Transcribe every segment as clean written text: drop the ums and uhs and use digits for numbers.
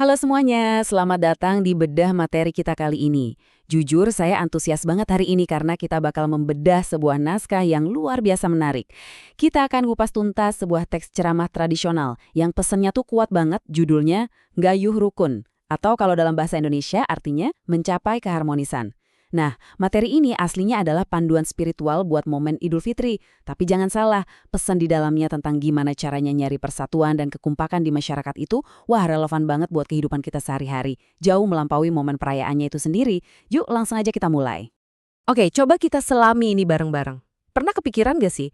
Halo semuanya, selamat datang di bedah materi kita kali ini. Jujur, saya antusias banget hari ini karena kita bakal membedah sebuah naskah yang luar biasa menarik. Kita akan kupas tuntas sebuah teks ceramah tradisional yang pesannya tuh kuat banget, judulnya Gayuh Rukun. Atau kalau dalam bahasa Indonesia artinya mencapai keharmonisan. Nah, materi ini aslinya adalah panduan spiritual buat momen Idul Fitri. Tapi jangan salah, pesan di dalamnya tentang gimana caranya nyari persatuan dan kekompakan di masyarakat itu, wah relevan banget buat kehidupan kita sehari-hari. Jauh melampaui momen perayaannya itu sendiri. Yuk langsung aja kita mulai. Oke, coba kita selami ini bareng-bareng. Pernah kepikiran gak sih?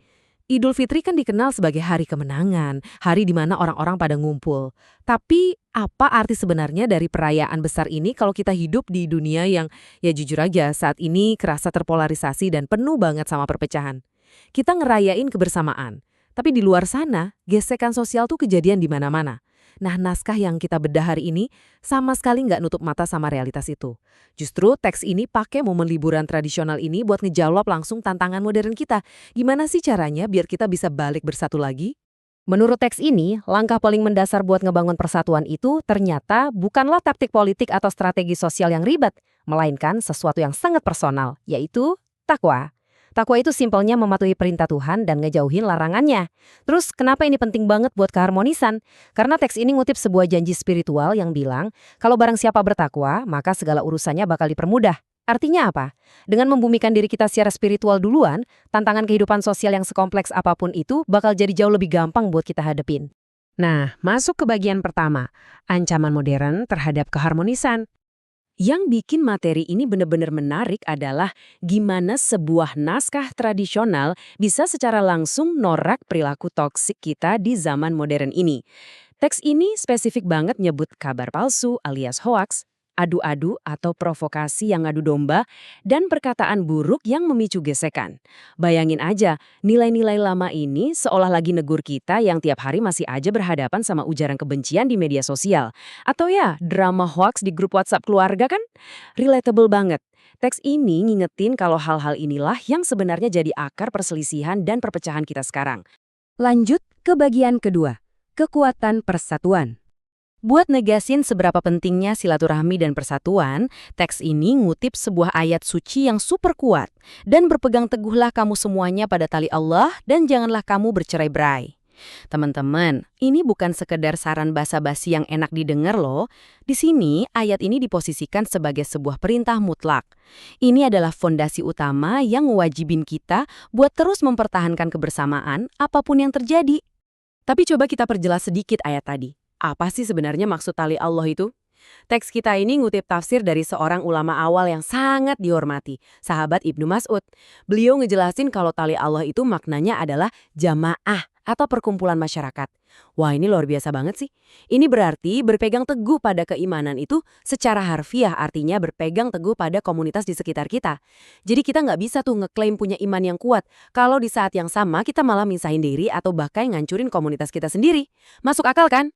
Idul Fitri kan dikenal sebagai hari kemenangan, hari di mana orang-orang pada ngumpul. Tapi apa arti sebenarnya dari perayaan besar ini kalau kita hidup di dunia yang ya jujur aja saat ini kerasa terpolarisasi dan penuh banget sama perpecahan. Kita ngerayain kebersamaan, tapi di luar sana gesekan sosial tuh kejadian di mana-mana. Nah, naskah yang kita bedah hari ini sama sekali nggak nutup mata sama realitas itu. Justru teks ini pakai momen liburan tradisional ini buat ngejawab langsung tantangan modern kita. Gimana sih caranya biar kita bisa balik bersatu lagi? Menurut teks ini, langkah paling mendasar buat ngebangun persatuan itu ternyata bukanlah taktik politik atau strategi sosial yang ribet, melainkan sesuatu yang sangat personal, yaitu takwa. Takwa itu simpelnya mematuhi perintah Tuhan dan ngejauhin larangannya. Terus kenapa ini penting banget buat keharmonisan? Karena teks ini ngutip sebuah janji spiritual yang bilang, kalau barang siapa bertakwa, maka segala urusannya bakal dipermudah. Artinya apa? Dengan membumikan diri kita secara spiritual duluan, tantangan kehidupan sosial yang sekompleks apapun itu bakal jadi jauh lebih gampang buat kita hadepin. Nah, masuk ke bagian pertama, ancaman modern terhadap keharmonisan. Yang bikin materi ini benar-benar menarik adalah gimana sebuah naskah tradisional bisa secara langsung norak perilaku toksik kita di zaman modern ini. Teks ini spesifik banget nyebut kabar palsu alias hoaks, adu-adu atau provokasi yang ngadu domba, dan perkataan buruk yang memicu gesekan. Bayangin aja, nilai-nilai lama ini seolah lagi negur kita yang tiap hari masih aja berhadapan sama ujaran kebencian di media sosial. Atau ya, drama hoax di grup WhatsApp keluarga kan? Relatable banget. Teks ini ngingetin kalau hal-hal inilah yang sebenarnya jadi akar perselisihan dan perpecahan kita sekarang. Lanjut ke bagian kedua, kekuatan persatuan. Buat negasin seberapa pentingnya silaturahmi dan persatuan, teks ini ngutip sebuah ayat suci yang super kuat. Dan berpegang teguhlah kamu semuanya pada tali Allah dan janganlah kamu bercerai-berai. Teman-teman, ini bukan sekedar saran basa-basi yang enak didengar loh. Di sini, ayat ini diposisikan sebagai sebuah perintah mutlak. Ini adalah fondasi utama yang mewajibin kita buat terus mempertahankan kebersamaan apapun yang terjadi. Tapi coba kita perjelas sedikit ayat tadi. Apa sih sebenarnya maksud tali Allah itu? Teks kita ini ngutip tafsir dari seorang ulama awal yang sangat dihormati, sahabat Ibnu Mas'ud. Beliau ngejelasin kalau tali Allah itu maknanya adalah jamaah atau perkumpulan masyarakat. Wah, ini luar biasa banget sih. Ini berarti berpegang teguh pada keimanan itu secara harfiah, artinya berpegang teguh pada komunitas di sekitar kita. Jadi kita nggak bisa tuh ngeklaim punya iman yang kuat kalau di saat yang sama kita malah misahin diri atau bahkan ngancurin komunitas kita sendiri. Masuk akal kan?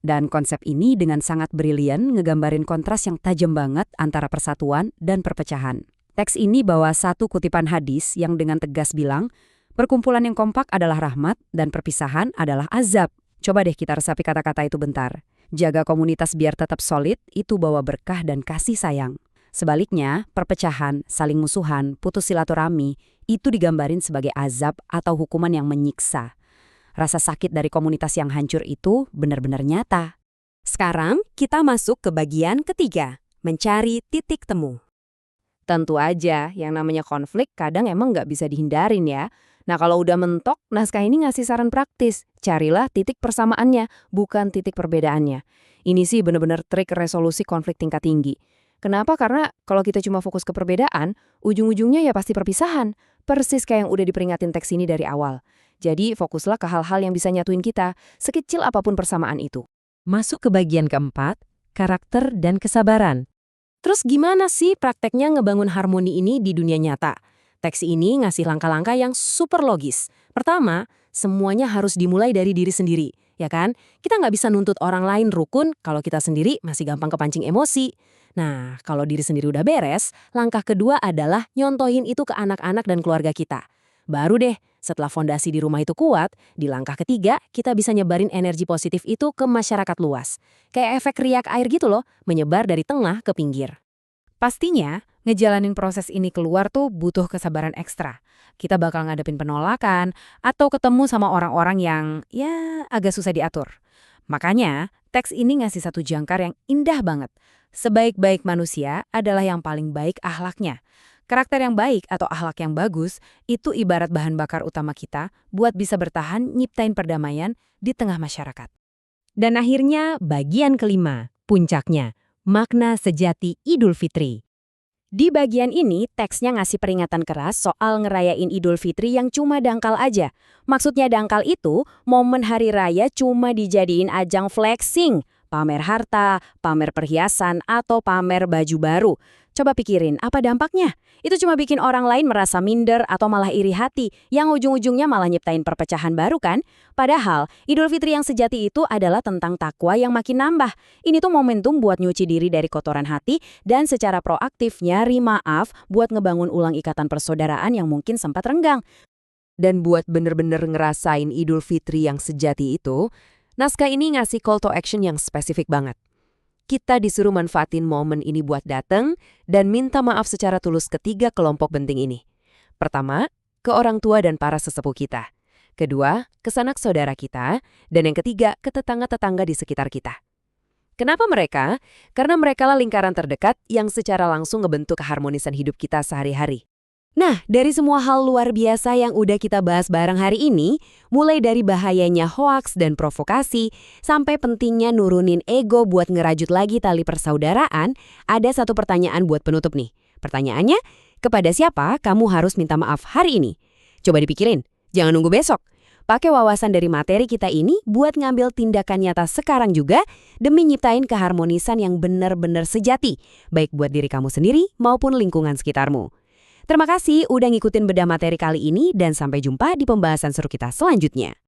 Dan konsep ini dengan sangat brilian ngegambarin kontras yang tajam banget antara persatuan dan perpecahan. Teks ini bawa satu kutipan hadis yang dengan tegas bilang, perkumpulan yang kompak adalah rahmat dan perpisahan adalah azab. Coba deh kita resapi kata-kata itu bentar. Jaga komunitas biar tetap solid, itu bawa berkah dan kasih sayang. Sebaliknya, perpecahan, saling musuhan, putus silaturahmi, itu digambarin sebagai azab atau hukuman yang menyiksa. Rasa sakit dari komunitas yang hancur itu benar-benar nyata. Sekarang kita masuk ke bagian ketiga, mencari titik temu. Tentu aja, yang namanya konflik kadang emang nggak bisa dihindarin ya. Nah kalau udah mentok, naskah ini ngasih saran praktis. Carilah titik persamaannya, bukan titik perbedaannya. Ini sih benar-benar trik resolusi konflik tingkat tinggi. Kenapa? Karena kalau kita cuma fokus ke perbedaan, ujung-ujungnya ya pasti perpisahan. Persis kayak yang udah diperingatin teks ini dari awal. Jadi fokuslah ke hal-hal yang bisa nyatuin kita, sekecil apapun persamaan itu. Masuk ke bagian keempat, karakter dan kesabaran. Terus gimana sih prakteknya ngebangun harmoni ini di dunia nyata? Teks ini ngasih langkah-langkah yang super logis. Pertama, semuanya harus dimulai dari diri sendiri, ya kan? Kita nggak bisa nuntut orang lain rukun kalau kita sendiri masih gampang kepancing emosi. Nah, kalau diri sendiri udah beres, langkah kedua adalah nyontohin itu ke anak-anak dan keluarga kita. Baru deh, setelah fondasi di rumah itu kuat, di langkah ketiga kita bisa nyebarin energi positif itu ke masyarakat luas. Kayak efek riak air gitu loh, menyebar dari tengah ke pinggir. Pastinya, ngejalanin proses ini keluar tuh butuh kesabaran ekstra. Kita bakal ngadepin penolakan atau ketemu sama orang-orang yang ya agak susah diatur. Makanya, teks ini ngasih satu jangkar yang indah banget. Sebaik-baik manusia adalah yang paling baik akhlaknya. Karakter yang baik atau akhlak yang bagus itu ibarat bahan bakar utama kita buat bisa bertahan nyiptain perdamaian di tengah masyarakat. Dan akhirnya bagian kelima, puncaknya, makna sejati Idul Fitri. Di bagian ini, teksnya ngasih peringatan keras soal ngerayain Idul Fitri yang cuma dangkal aja. Maksudnya dangkal itu, momen hari raya cuma dijadiin ajang flexing, pamer harta, pamer perhiasan, atau pamer baju baru. Coba pikirin, apa dampaknya? Itu cuma bikin orang lain merasa minder atau malah iri hati, yang ujung-ujungnya malah nyiptain perpecahan baru kan? Padahal, Idul Fitri yang sejati itu adalah tentang takwa yang makin nambah. Ini tuh momentum buat nyuci diri dari kotoran hati dan secara proaktif nyari maaf buat ngebangun ulang ikatan persaudaraan yang mungkin sempat renggang. Dan buat bener-bener ngerasain Idul Fitri yang sejati itu, naskah ini ngasih call to action yang spesifik banget. Kita disuruh manfaatin momen ini buat dateng dan minta maaf secara tulus ke 3 kelompok penting ini. Pertama, ke orang tua dan para sesepuh kita. Kedua, ke sanak saudara kita. Dan yang ketiga, ke tetangga-tetangga di sekitar kita. Kenapa mereka? Karena mereka lah lingkaran terdekat yang secara langsung ngebentuk keharmonisan hidup kita sehari-hari. Nah, dari semua hal luar biasa yang udah kita bahas bareng hari ini, mulai dari bahayanya hoaks dan provokasi, sampai pentingnya nurunin ego buat ngerajut lagi tali persaudaraan, ada satu pertanyaan buat penutup nih. Pertanyaannya, kepada siapa kamu harus minta maaf hari ini? Coba dipikirin, jangan nunggu besok. Pakai wawasan dari materi kita ini buat ngambil tindakan nyata sekarang juga demi nyiptain keharmonisan yang benar-benar sejati, baik buat diri kamu sendiri maupun lingkungan sekitarmu. Terima kasih udah ngikutin bedah materi kali ini dan sampai jumpa di pembahasan seru kita selanjutnya.